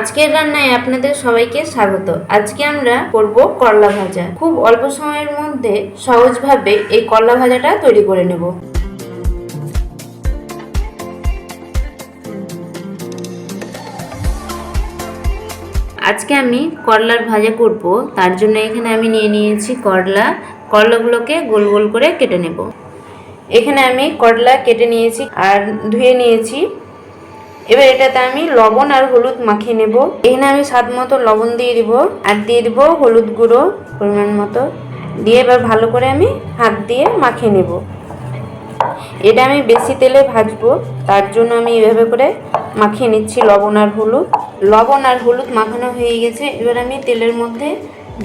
আজকের রান্নায় আপনাদের সবাইকে স্বাগত। আজকে আমরা করব করলা ভাজা। খুব অল্প সময়ের মধ্যে সহজভাবে এই করলা ভাজাটা তৈরি করে নেব। আজকে আমি করলার ভাজা করব, তার জন্য এখানে আমি নিয়ে নিয়েছি করলা। করলাগুলোকে গোল গোল করে কেটে নেব। এখানে আমি করলা কেটে নিয়েছি আর ধুয়ে নিয়েছি। এবার এটাতে আমি লবণ আর হলুদ মাখিয়ে নেব। এখানে আমি স্বাদ মতো লবণ দিয়ে দিব আর দিয়ে দিব হলুদ গুঁড়ো পরিমাণ মতো দিয়ে এবার ভালো করে আমি হাত দিয়ে মাখিয়ে নেব। এটা আমি বেশি তেলে ভাজবো, তার জন্য আমি এভাবে করে মাখিয়ে নিচ্ছি লবণ আর হলুদ মাখানো হয়ে গেছে। এবার আমি তেলের মধ্যে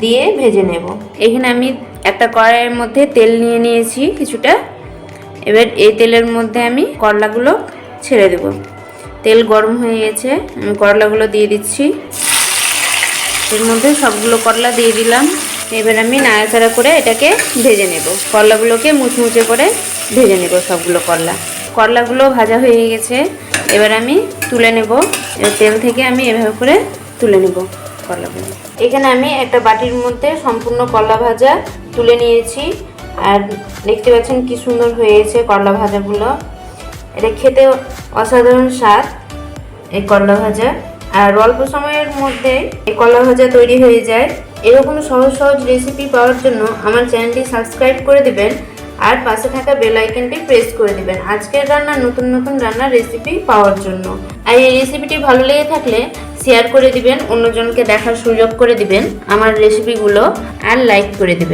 দিয়ে ভেজে নেব। এখানে আমি একটা কড়াইয়ের মধ্যে তেল নিয়ে নিয়েছি কিছুটা। এবার এই তেলের মধ্যে আমি করলাগুলো ছেড়ে দেব। তেল গরম হয়ে গেছে, আমি করলাগুলো দিয়ে দিচ্ছি। এর মধ্যে সবগুলো করলা দিয়ে দিলাম। এবার আমি নাড়াচাড়া করে এটাকে ভেজে নেব। করলাগুলোকে মুচমুচে করে ভেজে নেব সবগুলো করলাগুলো ভাজা হয়ে গেছে। এবার আমি তুলে নেব। এবার তেল থেকে আমি এভাবে করে তুলে নেব করলাগুলো। এখানে আমি একটা বাটির মধ্যে সম্পূর্ণ করলা ভাজা তুলে নিয়েছি। আর দেখতে পাচ্ছেন কি সুন্দর হয়েছে করলা ভাজাগুলো। এটা খেতে অসাধারণ স্বাদ এই করলা ভাজা। আর অল্প সময়ের মধ্যে এই করলা ভাজা তৈরি হয়ে যায়। এরকম সহজ সহজ রেসিপি পাওয়ার জন্য আমার চ্যানেলটি সাবস্ক্রাইব করে দিবেন আর পাশে থাকা বেল আইকনটি প্রেস করে দিবেন আজকের রান্নার নতুন নতুন রান্নার রেসিপি পাওয়ার জন্য। আর এই রেসিপিটি ভালো লেগে থাকলে শেয়ার করে দিবেন, অন্যজনকে দেখার সুযোগ করে দিবেন আমার রেসিপিগুলো, আর লাইক করে দিবেন।